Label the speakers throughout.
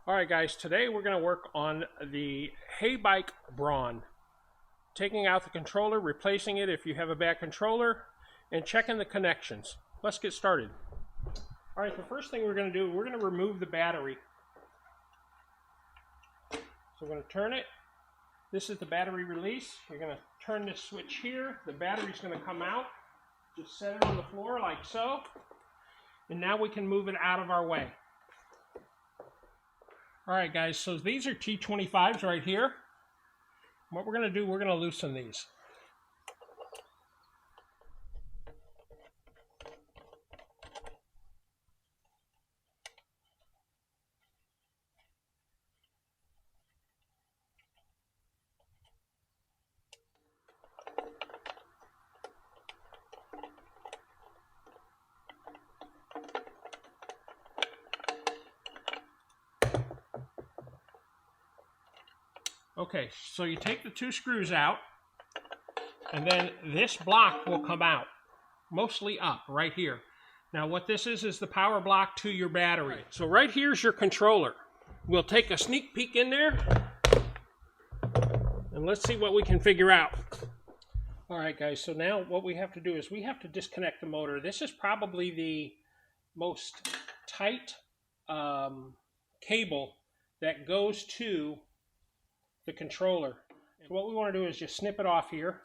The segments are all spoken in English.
Speaker 1: Alright guys, today we're going to work on the HeyBike Brawn. Taking out the controller, replacing it if you have a bad controller, and checking the connections. Let's get started. Alright, the first thing we're going to do, we're going to remove the battery. So we're going to turn it. This is the battery release. You're going to turn this switch here. The battery's going to come out. Just set it on the floor like so. And now we can move it out of our way. Alright guys, so these are T25s right here. What we're going to do, we're going to loosen these. Okay, so you take the two screws out, and then this block will come out, mostly up, right here. Now what this is the power block to your battery. So right here's your controller. We'll take a sneak peek in there, and let's see what we can figure out. Alright guys, so now what we have to do is we have to disconnect the motor. This is probably the most tight cable that goes to the controller. So what we want to do is just snip it off here.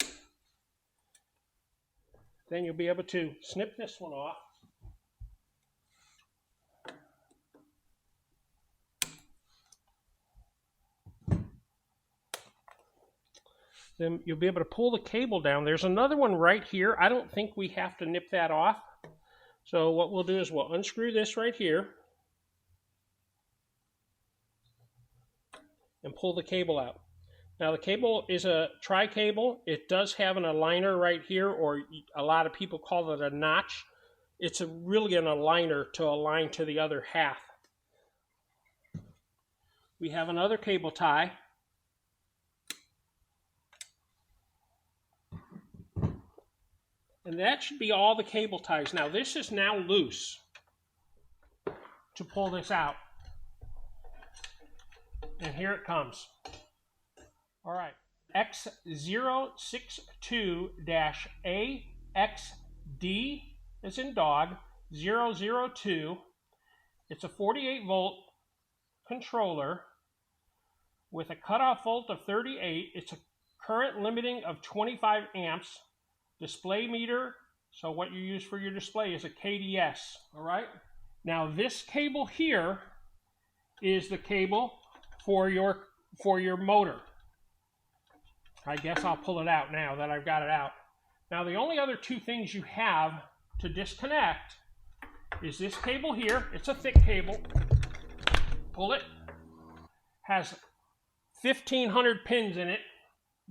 Speaker 1: Then you'll be able to snip this one off. Then you'll be able to pull the cable down. There's another one right here. I don't think we have to nip that off. So what we'll do is we'll unscrew this right here and pull the cable out. Now the cable is a tri-cable. It does have an aligner right here, or a lot of people call it a notch. It's really an aligner to align to the other half. We have another cable tie. And that should be all the cable ties. Now this is now loose to pull this out. And here it comes. All right, X062-AXD is in dog, 002. It's a 48 volt controller with a cutoff volt of 38. It's a current limiting of 25 amps. Display meter, so what you use for your display is a KDS, all right? Now this cable here is the cable for your motor. I guess I'll pull it out now that I've got it out. Now the only other two things you have to disconnect is this cable here. It's a thick cable. Pull it. Has 1,500 pins in it.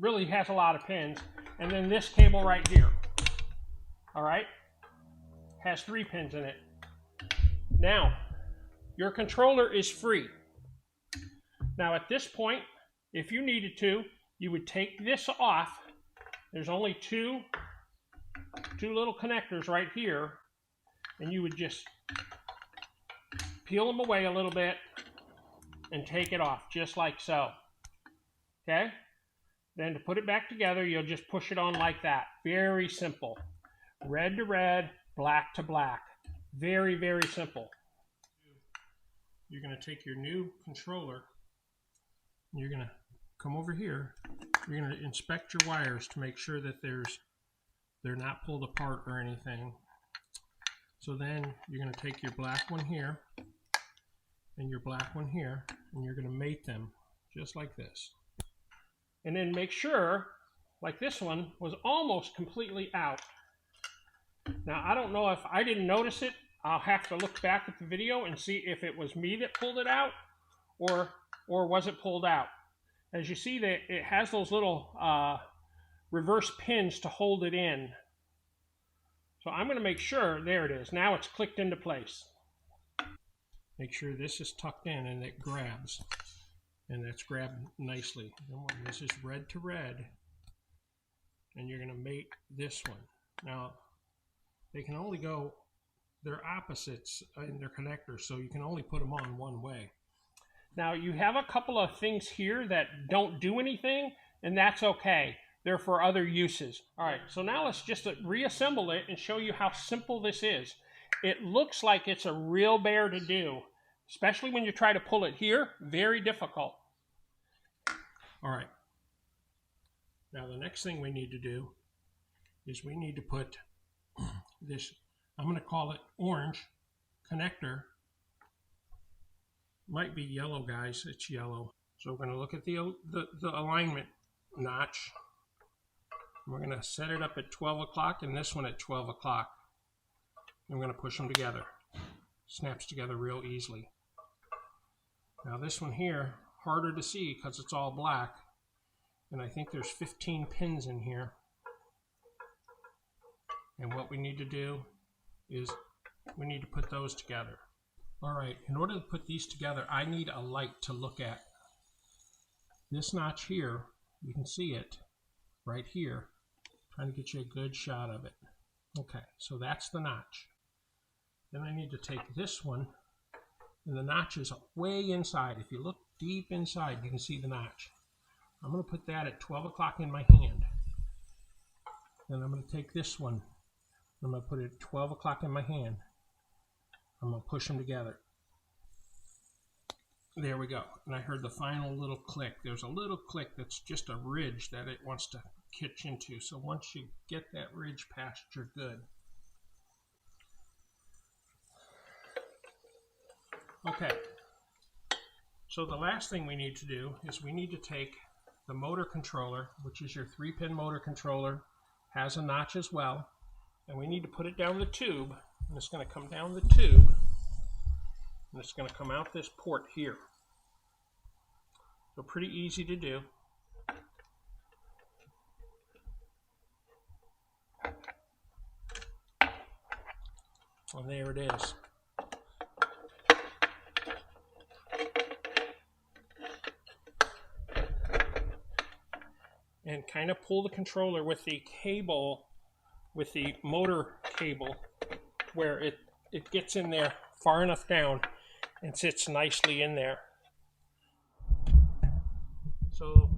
Speaker 1: Really has a lot of pins. And then this cable right here. All right? Has 3 pins in it. Now, your controller is free. Now at this point, if you needed to, you would take this off. There's only two little connectors right here, and you would just peel them away a little bit and take it off, just like so. Okay? Then to put it back together, you'll just push it on like that. Very simple. Red to red, black to black. Very, very simple. You're going to take your new controller, and you're going to come over here. You're going to inspect your wires to make sure that they're not pulled apart or anything. So then you're going to take your black one here and your black one here, and you're going to mate them just like this. And then make sure, like this one, was almost completely out. Now I don't know if I didn't notice it. I'll have to look back at the video and see if it was me that pulled it out or was it pulled out. As you see, that it has those little reverse pins to hold it in. So I'm going to make sure, there it is. Now it's clicked into place. Make sure this is tucked in and it grabs. And that's grabbed nicely. This is red to red. And you're going to mate this one. Now, they can only go, they're opposites in their connectors, so you can only put them on one way. Now you have a couple of things here that don't do anything, and that's okay. They're for other uses. All right, so now let's just reassemble it and show you how simple this is. It looks like it's a real bear to do, especially when you try to pull it here. Very difficult. All right. Now the next thing we need to do is we need to put this, I'm going to call it orange connector. Might be yellow, guys. It's yellow. So we're going to look at the alignment notch. We're going to set it up at 12 o'clock and this one at 12 o'clock. And we're going to push them together. Snaps together real easily. Now this one here, harder to see because it's all black. And I think there's 15 pins in here. And what we need to do is we need to put those together. All right, in order to put these together, I need a light to look at. This notch here, you can see it right here. Trying to get you a good shot of it. Okay, so that's the notch. Then I need to take this one, and the notch is way inside. If you look deep inside, you can see the notch. I'm going to put that at 12 o'clock in my hand. Then I'm going to take this one. I'm going to put it at 12 o'clock in my hand. I'm going to push them together. There we go. And I heard the final little click. There's a little click that's just a ridge that it wants to catch into. So once you get that ridge past, you're good. Okay. So the last thing we need to do is we need to take the motor controller, which is your 3-pin motor controller, has a notch as well, and we need to put it down the tube, and it's going to come down the tube, and it's going to come out this port here. So pretty easy to do. And there it is. And kind of pull the controller with the cable, with the motor cable, where it gets in there far enough down and sits nicely in there. So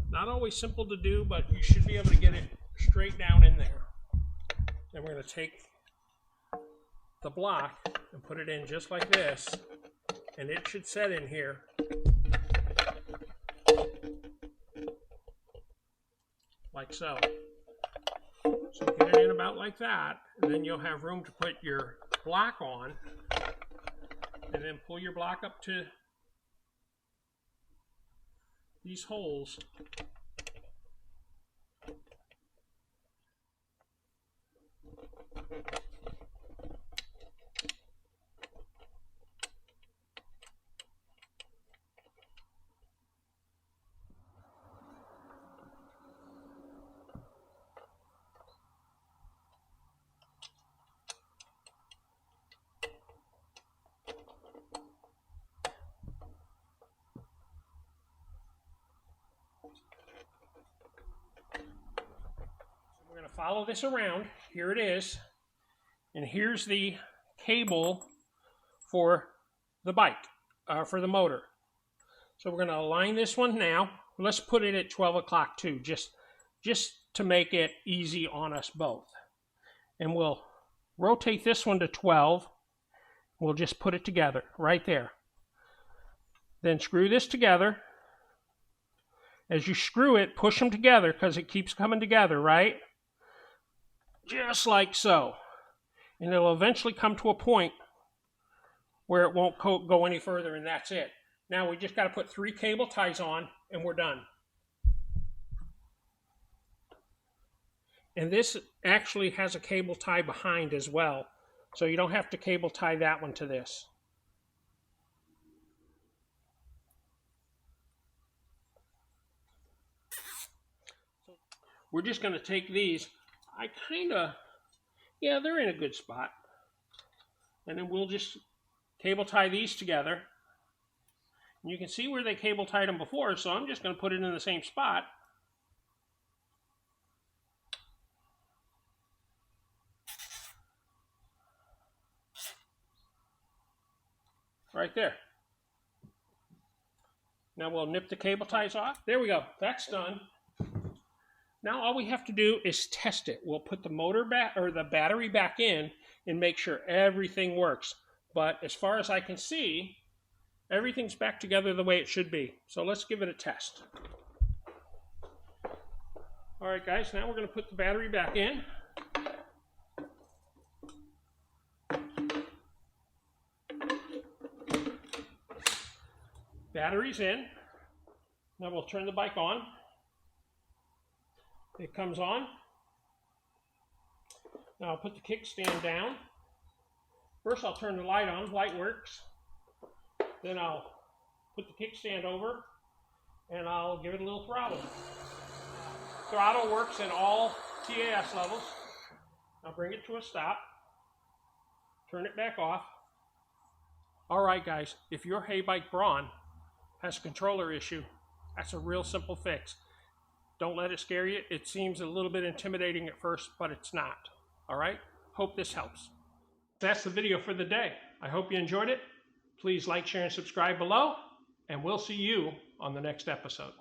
Speaker 1: not always simple to do, but you should be able to get it straight down in there. Then we're going to take the block and put it in just like this, and it should set in here. Like so. So get it in about like that, and then you'll have room to put your block on, and then pull your block up to these holes. Follow this around. Here it is, and here's the cable for the bike, for the motor. So we're going to align this one now. Let's put it at 12 o'clock too, just to make it easy on us both. And we'll rotate this one to 12. We'll just put it together right there. Then screw this together. As you screw it, push them together because it keeps coming together, right? Just like so. And it'll eventually come to a point where it won't go any further, and that's it. Now we just got to put 3 cable ties on, and we're done. And this actually has a cable tie behind as well, so you don't have to cable tie that one to this. We're just going to take these. I kind of, yeah, they're in a good spot. And then we'll just cable tie these together. And you can see where they cable tied them before, so I'm just going to put it in the same spot. Right there. Now we'll nip the cable ties off. There we go. That's done. Now all we have to do is test it. We'll put the motor back or the battery back in and make sure everything works. But as far as I can see, everything's back together the way it should be. So let's give it a test. All right, guys, now we're going to put the battery back in. Battery's in. Now we'll turn the bike on. It comes on. Now I'll put the kickstand down. First I'll turn the light on, light works. Then I'll put the kickstand over and I'll give it a little throttle. Throttle works in all TAS levels. I'll bring it to a stop. Turn it back off. All right, guys, if your HeyBike Brawn has a controller issue, that's a real simple fix. Don't let it scare you. It seems a little bit intimidating at first, but it's not. All right? Hope this helps. That's the video for the day. I hope you enjoyed it. Please like, share, and subscribe below, and we'll see you on the next episode.